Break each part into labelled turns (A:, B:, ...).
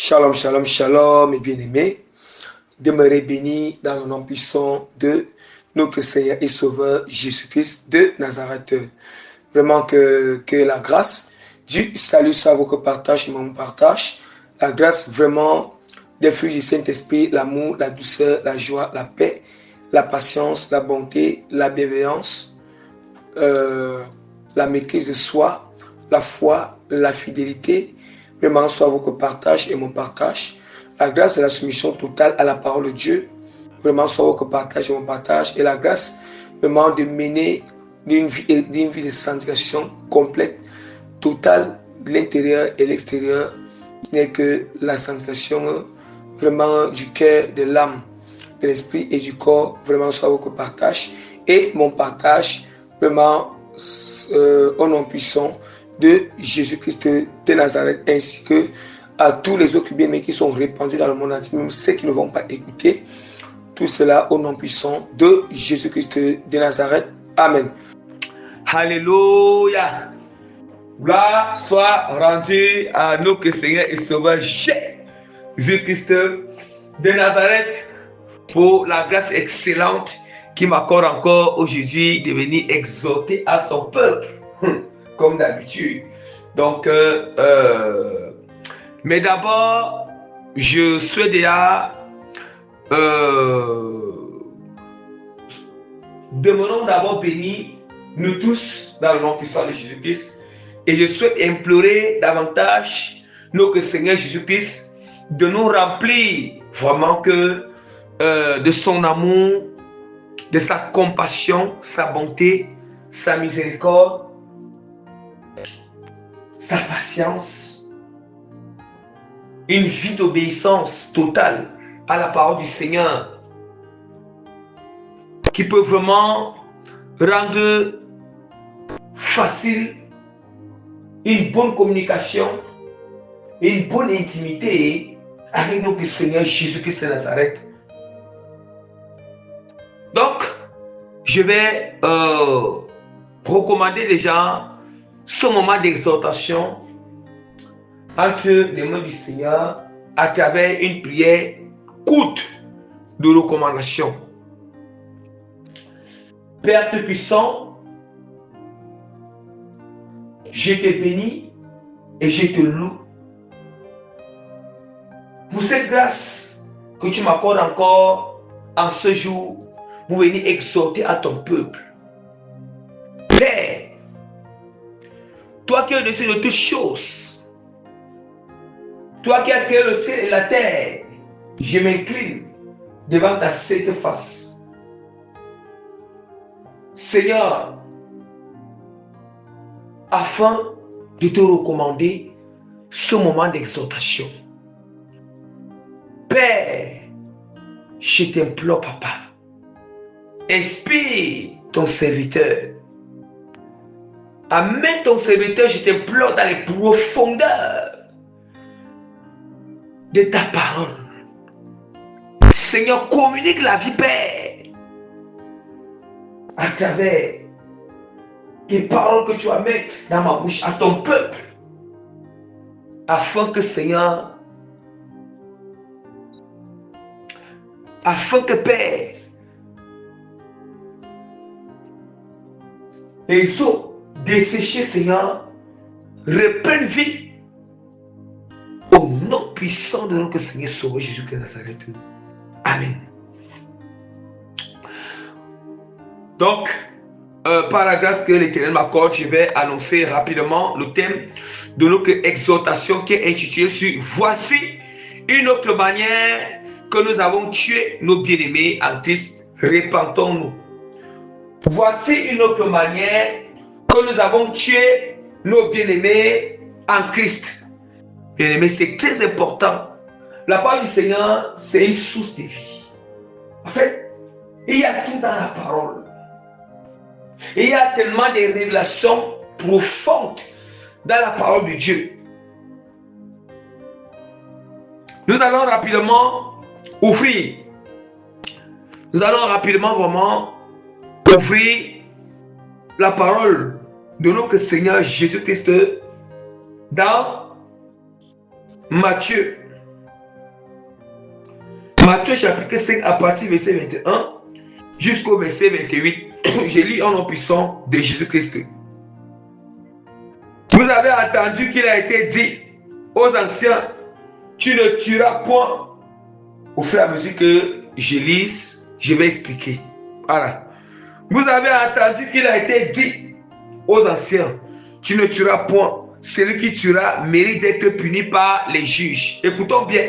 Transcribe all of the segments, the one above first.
A: Shalom, shalom, shalom, mes bien-aimés. Demeurez bénis dans le nom puissant de notre Seigneur et Sauveur Jésus-Christ de Nazareth. Vraiment que la grâce du salut soit votre partage et mon partage. La grâce vraiment des fruits du Saint-Esprit, l'amour, la douceur, la joie, la paix, la patience, la bonté, la bienveillance, la maîtrise de soi, la foi, la fidélité, vraiment soit votre partage et mon partage. La grâce et la soumission totale à la parole de Dieu, vraiment soit votre partage et mon partage. Et la grâce vraiment de mener d'une vie de sanctification complète, totale, de l'intérieur et l'extérieur, n'est que la sanctification vraiment du cœur, de l'âme, de l'esprit et du corps, vraiment soit votre partage. Et mon partage, vraiment au nom puissant de Jésus-Christ de Nazareth, ainsi que à tous les autres bien-aimés qui sont répandus dans le monde entier, même ceux qui ne vont pas écouter. Tout cela au nom puissant de Jésus-Christ de Nazareth. Amen.
B: Alléluia. Gloire soit rendue à notre Seigneur et Sauveur Jésus-Christ de Nazareth pour la grâce excellente qui m'accorde encore aujourd'hui de venir exhorter à son peuple, comme d'habitude. Donc, mais d'abord, je souhaite déjà demandons d'abord bénir nous tous dans le nom puissant de Jésus-Christ. Et je souhaite implorer davantage notre Seigneur Jésus-Christ de nous remplir vraiment que de son amour, de sa compassion, sa bonté, sa miséricorde, sa patience, une vie d'obéissance totale à la parole du Seigneur qui peut vraiment rendre facile une bonne communication, une bonne intimité avec notre Seigneur Jésus-Christ de Nazareth. Donc, je vais recommander déjà ce moment d'exhortation entre les mains du Seigneur à travers une prière courte de recommandation. Père Tout-Puissant, je te bénis et je te loue pour cette grâce que tu m'accordes encore en ce jour pour venir exhorter à ton peuple. Père, toi qui es au-dessus de toutes choses, toi qui as créé le ciel et la terre, je m'incline devant ta sainte face. Seigneur, afin de te recommander ce moment d'exhortation. Père, je t'implore, Papa, inspire ton serviteur. Amène ton serviteur, je t'implore dans les profondeurs de ta parole. Seigneur, communique la vie, Père, à travers les paroles que tu vas mettre dans ma bouche à ton peuple, afin que, Seigneur, afin que, Père, les eaux desséchées, Seigneur, reprennent vie au nom puissant de notre Seigneur Sauveur Jésus-Christ de Nazareth. Amen. Donc, par la grâce que l'Éternel m'accorde, je vais annoncer rapidement le thème de notre exhortation qui est intitulé sur « Voici une autre manière que nous avons tué nos bien-aimés en Christ, repentons-nous. » Voici une autre manière que nous avons tué nos bien-aimés en Christ. Bien-aimés, c'est très important. La parole du Seigneur, c'est une source de vie. En fait, il y a tout dans la parole. Il y a tellement de révélations profondes dans la parole de Dieu. Nous allons rapidement ouvrir. Nous allons rapidement vraiment ouvrir la parole de notre Seigneur Jésus-Christ dans Matthieu Matthieu chapitre 5 à partir du verset 21 jusqu'au verset 28. Je lis en nom puissant de Jésus-Christ. Vous avez entendu qu'il a été dit aux anciens, tu ne tueras point. Au fur et à mesure que je lise, je vais expliquer. Voilà. Vous avez entendu qu'il a été dit aux anciens, tu ne tueras point. Celui qui tuera mérite d'être puni par les juges. Écoutons bien.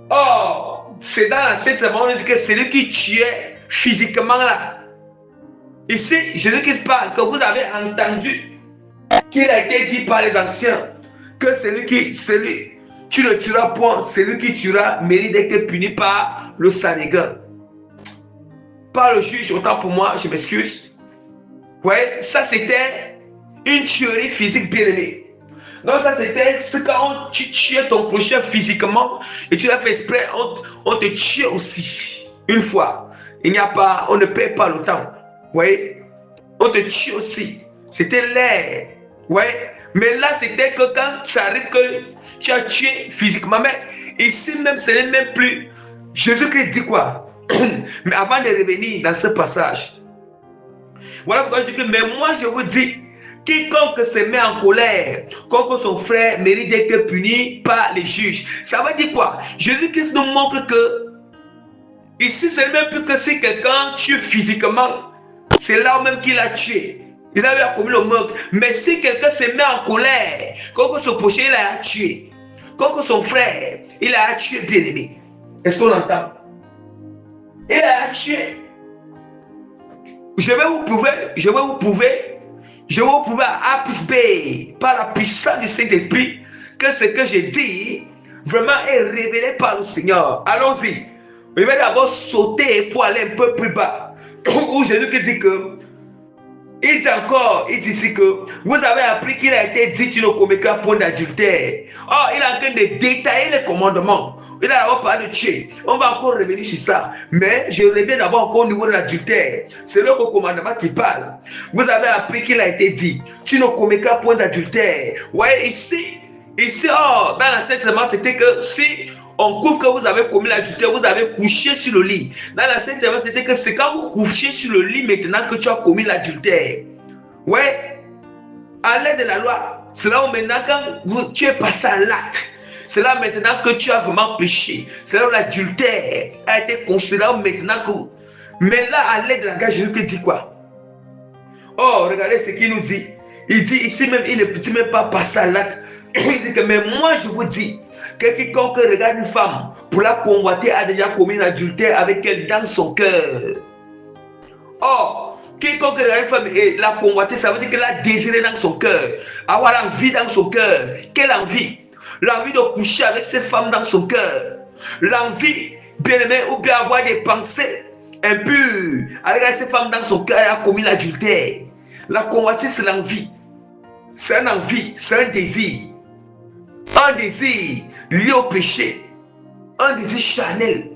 B: Or, c'est dans l'Ancien Testament, on dit que celui qui tuait physiquement là. Ici, Jésus-Christ parle que vous avez entendu qu'il a été dit par les anciens que tu ne tueras point, celui qui tuera mérite d'être puni par le Sanhédrin. Par le juge, autant pour moi, je m'excuse. Ouais, ça c'était une tuerie physique bien aimée. Donc ça c'était quand tu tues ton prochain physiquement et tu l'as fait exprès, on te tue aussi. Une fois. Il n'y a pas, on ne paie pas le temps. Vous voyez? On te tue aussi. C'était l'air. Ouais. Mais là, c'était que quand ça arrive que tu as tué physiquement. Mais ici même, ce n'est même plus. Jésus-Christ dit quoi? Mais avant de revenir dans ce passage, voilà pourquoi je dis que, mais moi je vous dis, quiconque se met en colère contre son frère mérite d'être puni par les juges. Ça veut dire quoi? Jésus-Christ nous montre que ici, ce n'est même plus que si quelqu'un tue physiquement, c'est là même qu'il a tué. Il avait commis le meurtre. Mais si quelqu'un se met en colère contre son prochain, il a tué. Contre son frère, il a tué bien aimé. Est-ce qu'on entend? Il a tué. Je vais vous prouver à A plus B, par la puissance du Saint-Esprit, que ce que j'ai dit, vraiment est révélé par le Seigneur. Allons-y. Je vais d'abord sauter pour aller un peu plus bas. Où Jésus dit que, il dit ici que vous avez appris qu'il a été dit tu ne commettras point d'adultère. Or, il est en train de détailler les commandements. Il a d'abord parlé de tuer. On va encore revenir sur ça. Mais je reviens d'abord encore au niveau de l'adultère. C'est le commandement qui parle. Vous avez appris qu'il a été dit tu ne commettras point d'adultère. Vous voyez ici, dans l'Ancien Testament, c'était que si on couvre que vous avez commis l'adultère, vous avez couché sur le lit. Dans l'Ancien Testament, c'était que c'est quand vous couchez sur le lit maintenant que tu as commis l'adultère. Ouais, à l'aide de la loi, c'est là où maintenant quand tu es passé à l'acte, c'est là maintenant que tu as vraiment péché. C'est là où l'adultère a été considéré maintenant que... Mais là, à l'aide de la grâce, Jésus dit quoi? Oh, regardez ce qu'il nous dit. Il dit ici même, il ne dit même pas passer à l'acte. Il dit que, mais moi je vous dis, que quiconque regarde une femme pour la convoiter a déjà commis l'adultère avec elle dans son cœur. Or, quiconque regarde une femme et la convoiter, ça veut dire qu'elle a désiré dans son cœur, avoir envie dans son cœur. Quelle envie? L'envie de coucher avec cette femme dans son cœur. L'envie, bien aimé, ou bien avoir des pensées impures avec cette femme dans son cœur et a commis l'adultère. La convoitise, c'est l'envie. C'est une envie, c'est un désir. Un désir lié au péché, un désir charnel.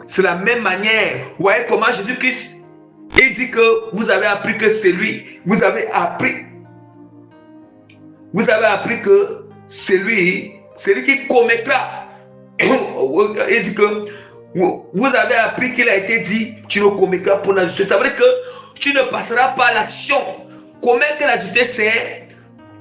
B: C'est la même manière. Vous voyez comment Jésus-Christ, il dit que vous avez appris que c'est lui. Vous avez appris que c'est lui qui commettra. Il dit que vous avez appris qu'il a été dit, tu ne commettras pas l'adultère. Ça veut dire que tu ne passeras pas à l'action. Commettre l'adultère, c'est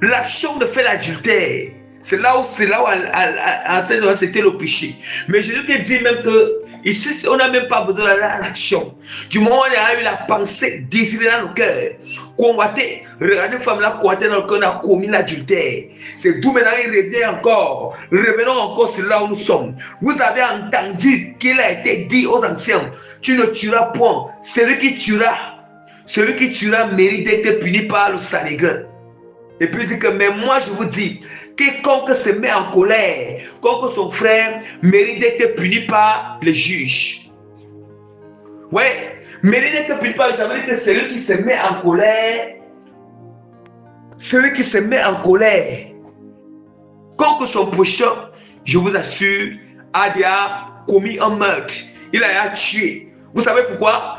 B: l'action de faire l'adultère. C'est là où c'était le péché. Mais Jésus qui dit même que ici, on n'a même pas besoin d'aller à l'action. Du moment où on a eu la pensée désirée dans le cœur, convoiter, regarder une femme là, convoiter dans le cœur, on a commis l'adultère. C'est d'où maintenant il revient encore. Revenons encore sur là où nous sommes. Vous avez entendu qu'il a été dit aux anciens, tu ne tueras point. Celui qui tuera mérite d'être puni par le Sanhédrin. Et puis il dit que, mais moi je vous dis, quiconque se met en colère contre son frère mérite d'être puni par les juges. Ouais, mérite d'être puni par les juges. Ça veut dire que celui qui se met en colère contre son prochain, je vous assure, a déjà commis un meurtre. Il a tué. Vous savez pourquoi?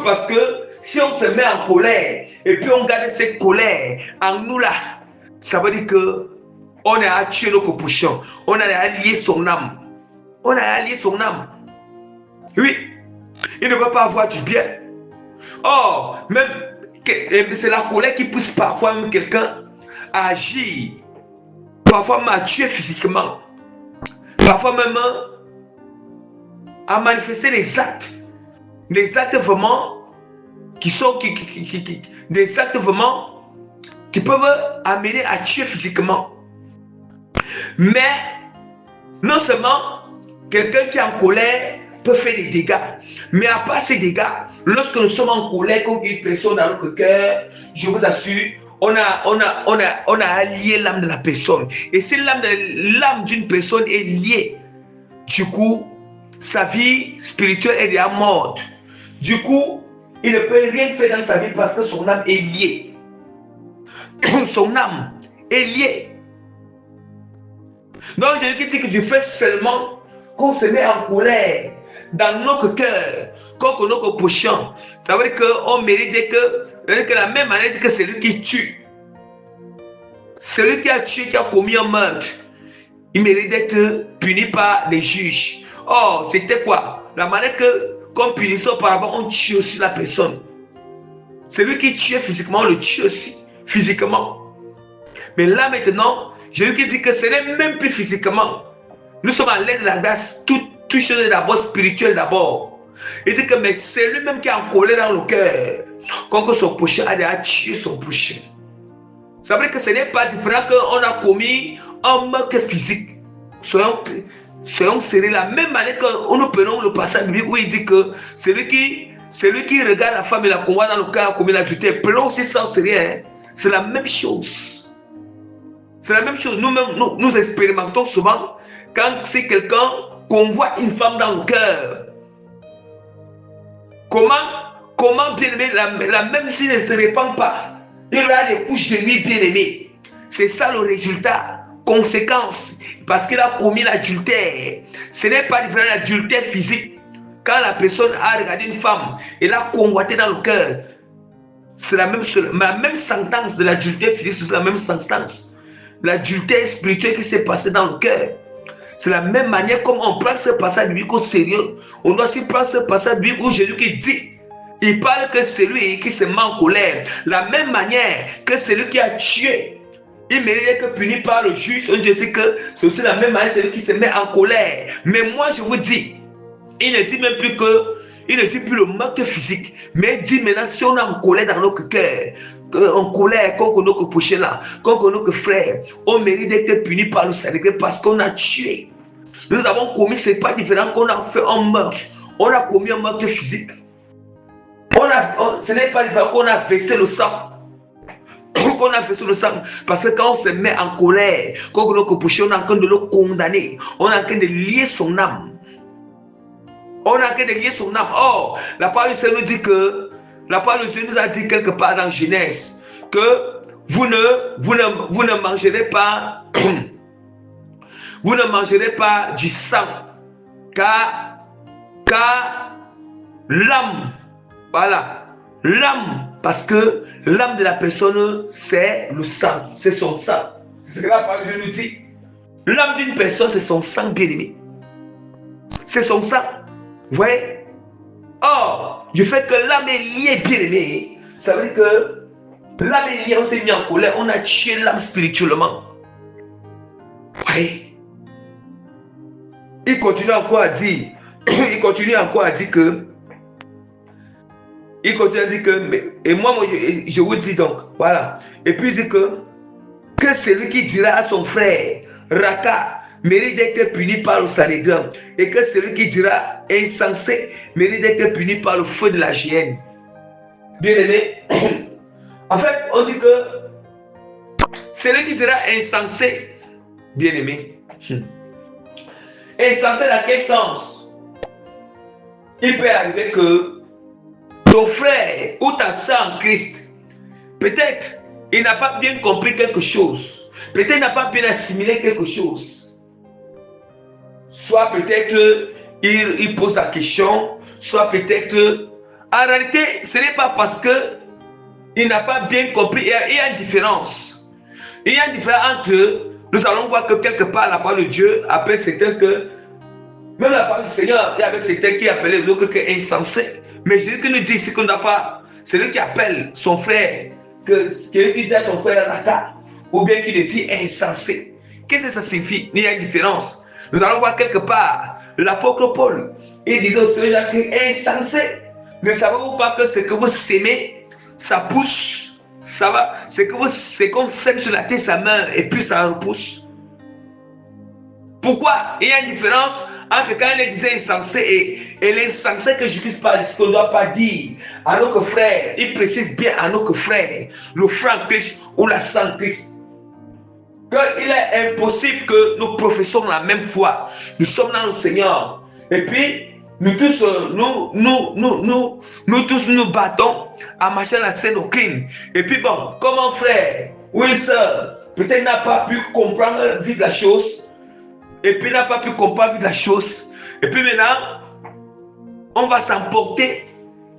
B: Parce que si on se met en colère et puis on garde cette colère en nous là, ça veut dire que on a tué notre prochain, on a lié son âme. Oui, il ne peut pas avoir du bien. Or, même, c'est la colère qui pousse parfois même quelqu'un à agir, parfois même à tuer physiquement, parfois même à manifester des actes vraiment des actes vraiment qui peuvent amener à tuer physiquement. Mais non seulement quelqu'un qui est en colère peut faire des dégâts, mais à part ces dégâts, lorsque nous sommes en colère contre une personne dans notre cœur, je vous assure, on a allié l'âme de la personne. Et si l'âme d'une personne est liée, du coup, sa vie spirituelle est déjà morte. Du coup, il ne peut rien faire dans sa vie parce que son âme est liée. Son âme est liée. Donc, je dis que Dieu fait seulement qu'on se met en colère dans notre cœur, contre notre prochain. Ça veut dire qu'on mérite que la même manière que celui qui tue, celui qui a tué, qui a commis un meurtre, il mérite d'être puni par les juges. Or, c'était quoi? La manière qu'on punissait auparavant, on tue aussi la personne. Celui qui tue physiquement, on le tue aussi physiquement. Mais là maintenant, Jésus dit que ce n'est même plus physiquement. Nous sommes à l'aide de la grâce. Tout chose est d'abord spirituel d'abord. Il dit que mais c'est lui-même qui est en colère dans le cœur. Quand son prochain a déjà tué son prochain. Ça veut dire que ce n'est pas différent qu'on a commis un meurtre physique. Soyons sérieux. La même manière que nous prenons le passage biblique où il dit que celui qui regarde la femme et la combat dans le cœur a commis l'adultère. Prenons aussi ça au sérieux. Hein? C'est la même chose. C'est la même chose. Nous-mêmes, nous expérimentons souvent quand c'est quelqu'un convoite une femme dans le cœur. Comment bien aimé, la même s'il ne se répand pas, il aura des couches de nuit bien aimées. C'est ça le résultat, conséquence, parce qu'il a commis l'adultère. Ce n'est pas différent de l'adultère physique. Quand la personne a regardé une femme et l'a convoité dans le cœur, c'est la même sentence de l'adultère physique, c'est la même sentence. L'adultère spirituel qui s'est passé dans le cœur. C'est la même manière comme on prend ce passage biblique au sérieux. On doit aussi prendre ce passage biblique où Jésus qui dit, il parle que celui qui se met en colère, la même manière que celui qui a tué, il mérite d'être puni par le juge. On dit aussi que c'est aussi la même manière celui qui se met en colère. Mais moi je vous dis, il ne dit même plus le meurtre physique, mais il dit maintenant si on est en colère dans notre cœur, en colère contre notre prochain là, contre notre frère, on mérite d'être puni par le Seigneur parce qu'on a tué. Nous avons commis, c'est pas différent qu'on a fait un meurtre. On a commis un meurtre physique. Ce n'est pas différent qu'on a versé le sang. Qu'on a versé le sang. Parce que quand on se met en colère, contre notre prochain, on est en train de le condamner. On est en train de lier son âme. On est en train de lier son âme. Or, la parole du Seigneur nous dit que la parole de Dieu nous a dit quelque part dans Genèse que vous ne mangerez pas vous ne mangerez pas du sang car l'âme, voilà, l'âme, parce que l'âme de la personne c'est le sang, c'est son sang. C'est ce que la parole de Dieu nous dit. L'âme d'une personne c'est son sang bien-aimé. C'est son sang. Vous voyez? Or, du fait que l'âme est liée bien-aimée, ça veut dire que l'âme est liée, on s'est mis en colère, on a tué l'âme spirituellement. Oui. Il continue encore à dire que, et moi je vous dis donc, voilà. Et puis il dit que celui qui dira à son frère, Raka, mérite d'être puni par le Sanhédrin, et que celui qui dira insensé mérite d'être puni par le feu de la géhenne. Bien aimé, en fait, on dit que celui qui dira insensé, bien aimé, insensé dans quel sens? Il peut arriver que ton frère ou ta soeur en Christ, peut-être il n'a pas bien compris quelque chose, peut-être il n'a pas bien assimilé quelque chose. Soit peut-être il pose la question, soit peut-être... En réalité, ce n'est pas parce qu'il n'a pas bien compris. Il y a une différence. Il y a une différence entre... Nous allons voir que quelque part, la parole de Dieu appelle certains que Même la parole du Seigneur, il y avait certains qui appelaient l'autre insensé. Mais Jésus qui nous dit ici qu'on n'a pas, c'est lui qui appelle son frère, qui dit à son frère Raka, ou bien qui le dit insensé. Qu'est-ce que ça signifie? Il y a une différence. Nous allons voir quelque part l'apôtre Paul. Il disait aux gens qui est insensé. Ne savez-vous pas que ce que vous sémez, ça pousse, ça va, c'est qu'on sème sur la terre sa main et puis ça repousse. Pourquoi? Il y a une différence entre quand il disait insensé et l'insensé que je ne puisse pas, ce qu'on ne doit pas dire à nos frères. Il précise bien à nos frères, le franc Christ ou la sainte Christ. Qu'il est impossible que nous professons la même foi. Nous sommes dans le Seigneur. Et puis, nous tous nous battons à marcher la saine doctrine. Et puis bon, comme un frère ou une soeur, peut-être n'a pas pu comprendre la vie de la chose. Et puis n'a pas pu comprendre la vie de la chose. Et puis maintenant, on va s'emporter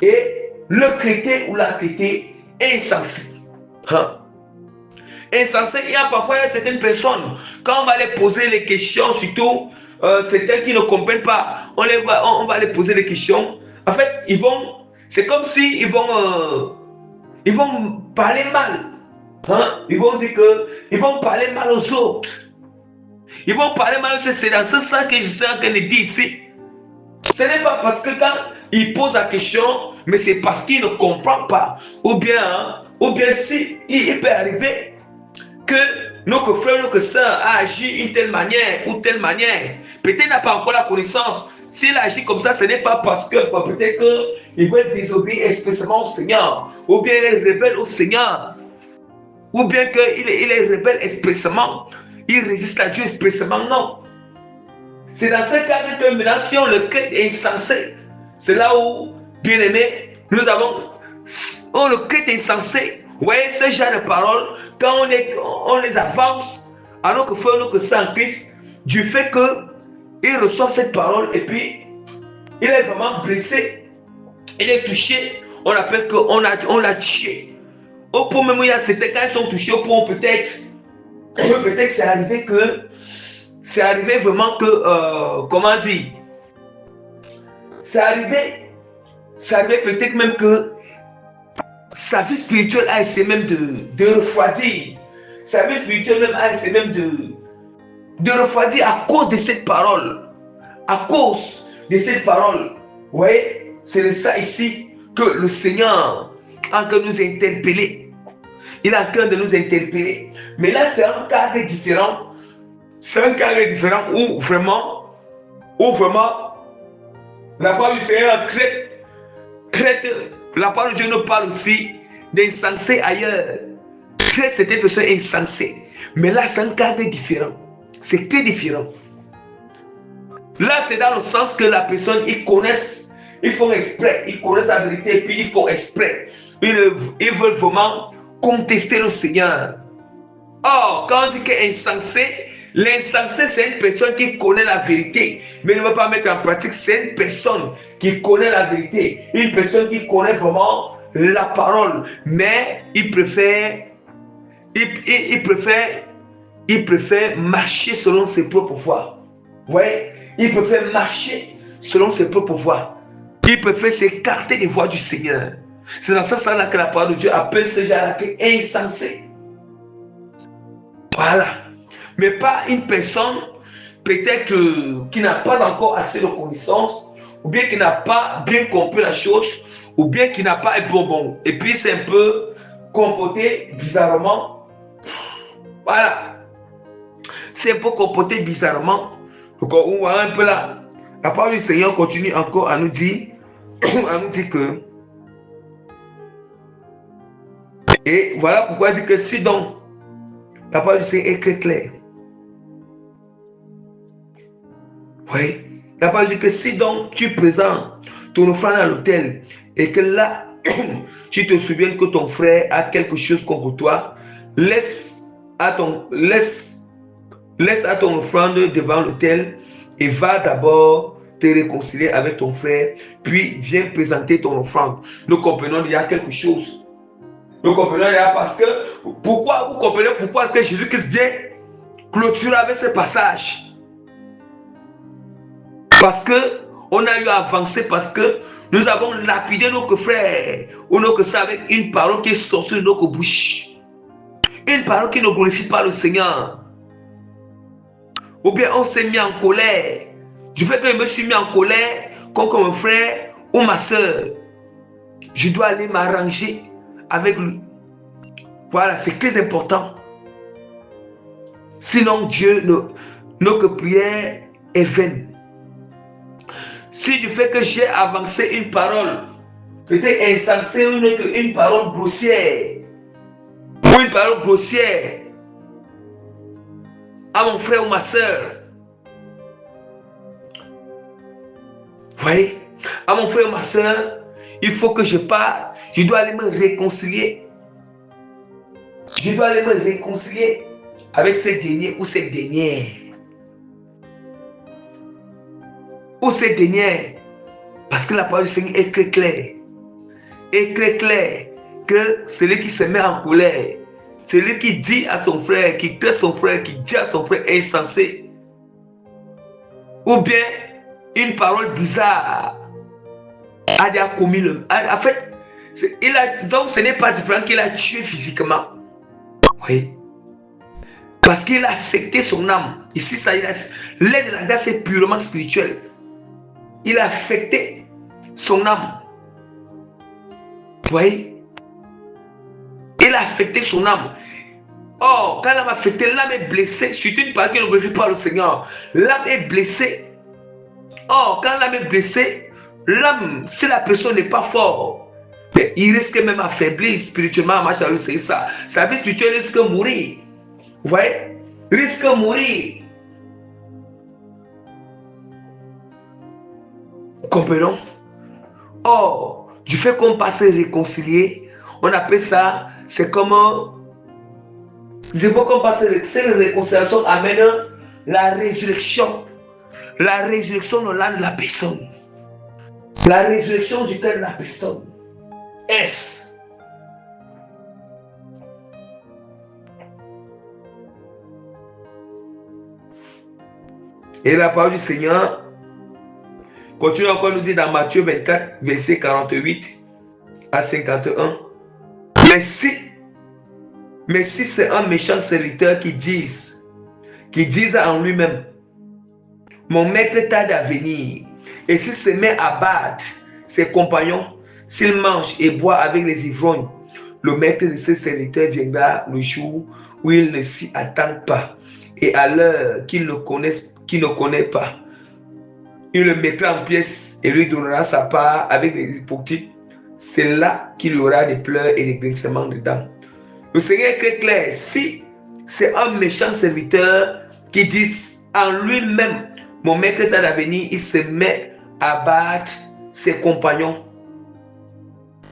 B: et le chrétien ou la chrétienne est insensé. Insensé, il y a parfois certaines personnes, quand on va les poser les questions, surtout certains qui ne comprennent pas, on va les poser les questions. En fait, c'est comme si ils vont parler mal. Ils vont dire ils vont parler mal aux autres. Ils vont parler mal aux autres. C'est dans ce sens que je suis en train de dire ici. Ce n'est pas parce que quand ils posent la question, mais c'est parce qu'ils ne comprennent pas. Ou bien si il peut arriver que notre frère, notre soeur a agi d'une telle manière ou telle manière. Peut-être qu'il n'a pas encore la connaissance. S'il agit comme ça, ce n'est pas parce que peut-être qu'il veut désobéir expressément au Seigneur. Ou bien il est rebelle au Seigneur. Ou bien qu'il est rebelle expressément. Il résiste à Dieu expressément. Non. C'est dans ce cas de termination, le chrétien est insensé. C'est là où, bien aimé, nous avons le chrétien insensé. Vous voyez ce genre de paroles, quand on les avance, alors que frère, alors que c'est en Christ, du fait qu'il reçoit cette parole et puis il est vraiment blessé, il est touché, on appelle qu'on l'a tué. Au point même où il y a certains cas, ils sont touchés, au point peut-être c'est arrivé vraiment que, comment dire, c'est arrivé peut-être même que sa vie spirituelle a essayé même de refroidir. Sa vie spirituelle même a essayé même de refroidir à cause de cette parole. À cause de cette parole. Vous voyez, c'est de ça ici que le Seigneur est en train de nous interpeller. Il est en train de nous interpeller. Mais là, c'est un cadre différent. C'est un cadre différent où vraiment, la parole du Seigneur traite. La parole de Dieu nous parle aussi d'insensés ailleurs. C'était une personne insensée. Mais là, c'est un cadre différent. C'est très différent. Là, c'est dans le sens que la personne, ils connaissent, ils font exprès, ils connaissent la vérité et puis ils font exprès. Ils veulent vraiment contester le Seigneur. Or, quand on dit qu'insensé, l'insensé, c'est une personne qui connaît la vérité, mais ne veut pas mettre en pratique. C'est une personne qui connaît la vérité, une personne qui connaît vraiment la parole, mais il préfère marcher selon ses propres voies. Ouais, il préfère marcher selon ses propres voies. Il préfère s'écarter des voies du Seigneur. C'est dans ce sens-là que la parole de Dieu appelle ce genre-là insensé. Voilà. Mais pas une personne peut-être qui n'a pas encore assez de connaissances, ou bien qui n'a pas bien compris la chose, ou bien qui n'a pas un bon. Et puis c'est un peu comporté bizarrement. Voilà. C'est un peu comporté bizarrement. Donc on voit un peu là. La parole du Seigneur continue encore à nous dire que. Et voilà pourquoi il dit que si donc la parole du Seigneur est très claire. Oui. La parole dit que si donc tu présentes ton offrande à l'autel et que là, tu te souviens que ton frère a quelque chose contre toi, laisse à ton offrande devant l'autel et va d'abord te réconcilier avec ton frère, puis viens présenter ton offrande. Nous comprenons qu'il y a quelque chose. Nous comprenons parce que, pourquoi vous comprenez pourquoi est-ce que Jésus-Christ vient clôturer avec ce passage? Parce que on a eu à avancer, parce que nous avons lapidé nos frères ou nos sœurs avec une parole qui est sortie de notre bouche. Une parole qui ne glorifie pas le Seigneur. Ou bien on s'est mis en colère. Du fait que je me suis mis en colère contre mon frère ou ma soeur, je dois aller m'arranger avec lui. Voilà, c'est très important. Sinon, Dieu, notre prière est vaine. Si du fait que j'ai avancé une parole, peut-être insensée ou une parole grossière, ou une parole grossière à mon frère ou ma soeur, vous voyez, à mon frère ou ma soeur, il faut que je parte, je dois aller me réconcilier. Je dois aller me réconcilier avec ces derniers ou ces dernières. Ou ces dernières. Parce que la parole du Seigneur est très claire. Est très claire que celui qui se met en colère, celui qui dit à son frère, qui traite son frère, qui dit à son frère insensé, ou bien une parole bizarre, a déjà commis le... En fait, donc ce n'est pas différent qu'il a tué physiquement. Oui. Parce qu'il a affecté son âme. Ici, l'aide de la grâce est purement spirituelle. Il a affecté son âme. Vous voyez? Il a affecté son âme. Or, quand l'âme est affectée, l'âme est blessée. Surtout une parole qui ne glorifie pas le Seigneur. L'âme est blessée. Or, quand l'âme est blessée, l'âme, si la personne n'est pas forte, il risque même affaiblir spirituellement. C'est ça. Sa vie spirituelle risque de mourir. Vous voyez? Il risque de mourir. Comprenons? Or, du fait qu'on passe réconcilier, on appelle ça, c'est comme je vois qu'on passe cette réconciliation amène la résurrection. La résurrection de l'âme de la personne. La résurrection du cœur de la personne. Est. Et la parole du Seigneur continue encore à nous dire dans Matthieu 24, verset 48 à 51. Mais si c'est un méchant serviteur qui dise en lui-même, mon maître tarde à venir, et s'il se met à battre ses compagnons, s'il mange et boit avec les ivrognes, le maître de ce serviteur viendra le jour où il ne s'y attend pas, et à l'heure qu'il ne connaît pas. Il le mettra en pièces et lui donnera sa part avec les hypocrites. C'est là qu'il y aura des pleurs et des grincements de dents. Le Seigneur est très clair. Si c'est un méchant serviteur qui dit en lui-même, mon maître est à venir, il se met à battre ses compagnons.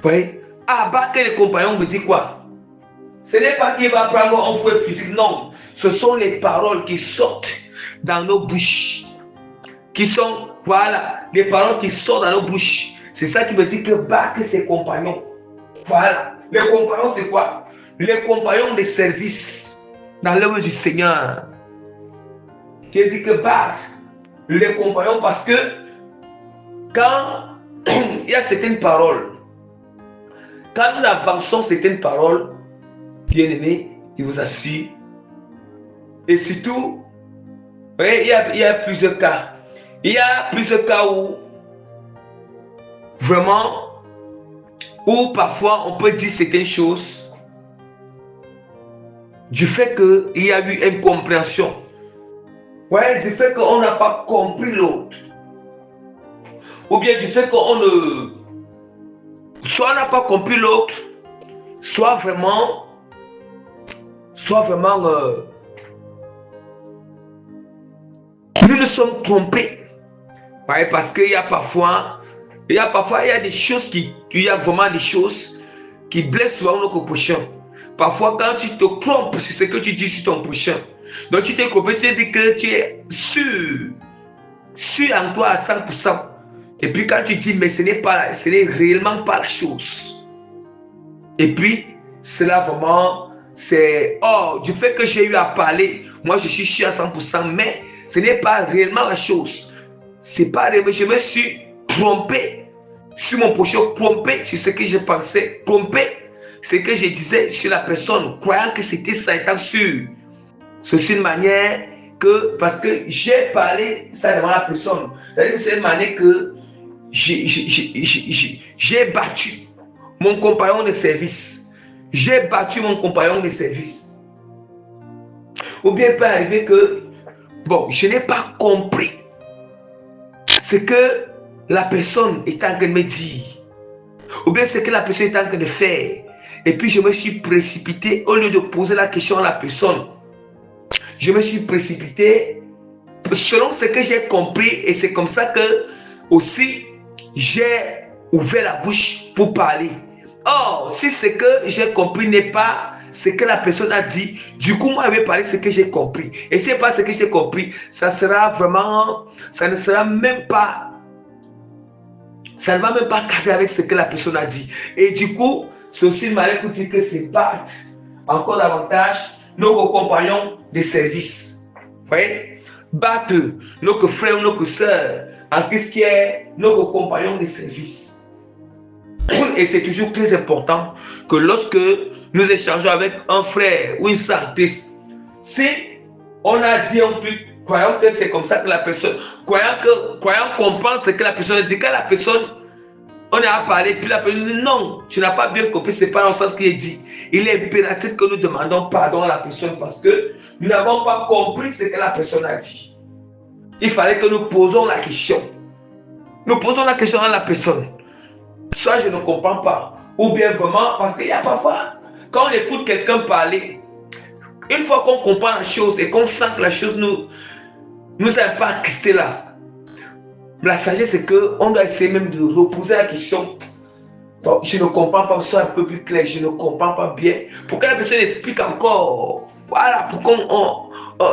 B: Vous voyez? Abattre les compagnons veut dire quoi? Ce n'est pas qu'il va prendre un fouet physique, non. Ce sont les paroles qui sortent dans nos bouches. Qui sont, voilà, les paroles qui sortent dans nos bouches. C'est ça qui veut dire que battre ses compagnons. Voilà. Les compagnons, c'est quoi? Les compagnons de service dans l'œuvre du Seigneur. Qui veut dire que battre les compagnons, parce que quand il y a certaines paroles, quand nous avançons certaines paroles, bien aimés, il vous assure, et surtout, vous voyez, il y a plusieurs cas. Il y a plusieurs cas où vraiment, où parfois on peut dire certaines choses du fait qu'il y a eu incompréhension. Ouais, du fait qu'on n'a pas compris l'autre. Ou bien du fait qu'on ne... Soit on n'a pas compris l'autre, soit vraiment nous nous sommes trompés. Ouais, parce qu'il y a parfois il y a des choses il y a vraiment des choses qui blessent souvent notre prochain. Parfois, quand tu te trompes sur ce que tu dis sur ton prochain, donc tu te trompes, tu te dis que tu es sûr en toi à 100%. Et puis quand tu dis, mais ce n'est réellement pas la chose. Et puis, cela vraiment, c'est, du fait que j'ai eu à parler, moi je suis sûr à 100%, mais ce n'est pas réellement la chose. c'est pas rêvé, je me suis trompé sur mon prochain, trompé sur ce que je pensais, trompé ce que je disais sur la personne, croyant que c'était ça étant sûr. C'est une manière que, parce que j'ai parlé ça devant la personne, c'est-à-dire que c'est une manière que j'ai battu mon compagnon de service. J'ai battu mon compagnon de service. Ou bien il peut arriver que, bon, je n'ai pas compris ce que la personne est en train de me dire. Ou bien ce que la personne est en train de faire. Et puis je me suis précipité, au lieu de poser la question à la personne, je me suis précipité selon ce que j'ai compris. Et c'est comme ça que aussi j'ai ouvert la bouche pour parler. Or, si ce que j'ai compris n'est pas ce que la personne a dit, du coup, moi, je vais parler ce que j'ai compris. Et si ce n'est pas ce que j'ai compris, ça sera vraiment, ça ne sera même pas, ça ne va même pas cadrer avec ce que la personne a dit. Et du coup, c'est aussi une manière pour dire que c'est battre encore davantage nos compagnons de service. Vous voyez? Battre nos frères ou nos sœurs en Christ qui est nos compagnons de service. Et c'est toujours très important que lorsque nous échangeons avec un frère ou une sœur en Christ, si on a dit un truc, croyons que c'est comme ça que la personne, croyons comprendre ce que la personne dit, quand la personne, on a parlé, puis la personne dit non, tu n'as pas bien compris, c'est pas dans le sens qu'il est dit. Il est impératif que nous demandons pardon à la personne parce que nous n'avons pas compris ce que la personne a dit. Il fallait que nous posions la question. Nous posons la question à la personne. Soit je ne comprends pas, ou bien vraiment, parce qu'il y a parfois, quand on écoute quelqu'un parler, une fois qu'on comprend la chose et qu'on sent que la chose nous impacte là, la sagesse c'est qu'on doit essayer même de reposer la question. Bon, je ne comprends pas, soit un peu plus clair, je ne comprends pas bien. Pour que la personne explique encore. Voilà, pour qu'on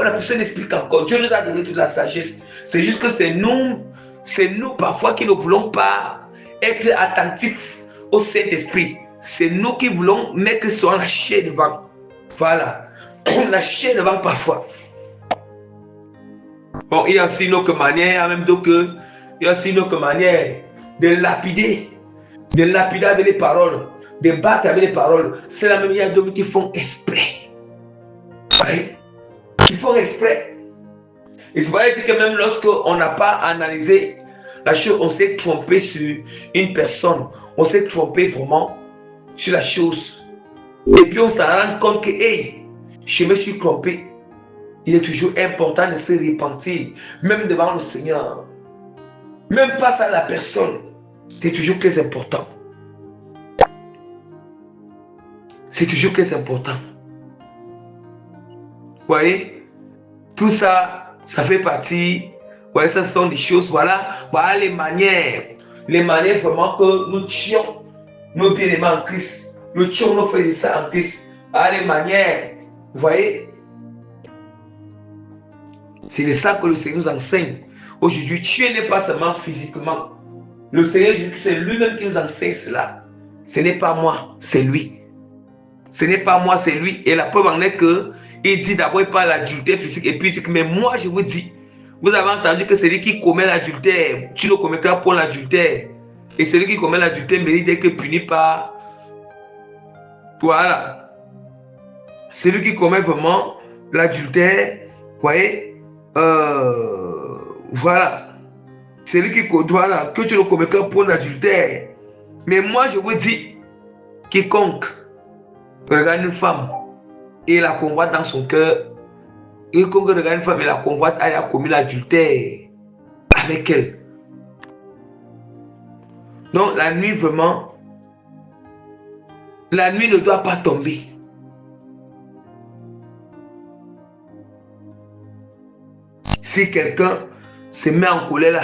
B: la personne explique encore. Dieu nous a donné toute la sagesse. C'est juste que c'est nous parfois qui ne voulons pas être attentifs au Saint-Esprit. C'est nous qui voulons mettre sur la chair devant. Voilà. La chair devant parfois. Bon, il y a aussi une autre manière, même il y a aussi une autre manière de lapider avec les paroles, de battre avec les paroles. C'est la même, il y a d'autres qui font exprès. Ouais. Ils font exprès. Et c'est vrai que même lorsqu'on n'a pas analysé la chose, on s'est trompé sur une personne, on s'est trompé vraiment sur la chose. Et puis on s'en rend compte que, hey, je me suis trompé. Il est toujours important de se repentir, même devant le Seigneur. Même face à la personne, c'est toujours très important. C'est toujours très important. Vous voyez, tout ça, ça fait partie. Vous voyez, ce sont des choses, voilà les manières vraiment que nous tuons nos bien-aimés en Christ. Nous tuons nos frères et sœurs en Christ. Voilà les manières, vous voyez. C'est de ça que le Seigneur nous enseigne. Aujourd'hui, tuer n'est pas seulement physiquement. Le Seigneur Jésus, c'est lui-même qui nous enseigne cela. Ce n'est pas moi, c'est lui. Ce n'est pas moi, c'est lui. Et la preuve en est que il dit d'abord, il parle d'adultère physique. Et puis il dit, mais moi je vous dis, vous avez entendu que celui qui commet l'adultère, tu le commettras pour l'adultère. Et celui qui commet l'adultère mérite d'être puni par. Voilà. Celui qui commet vraiment l'adultère, vous voyez, voilà. Celui qui voilà, que tu le commettras pour l'adultère. Mais moi je vous dis, quiconque regarde une femme et la convoite dans son cœur, et quiconque regarde une femme et la convoite, elle a commis l'adultère avec elle. Donc la nuit vraiment, la nuit ne doit pas tomber. Si quelqu'un se met en colère là,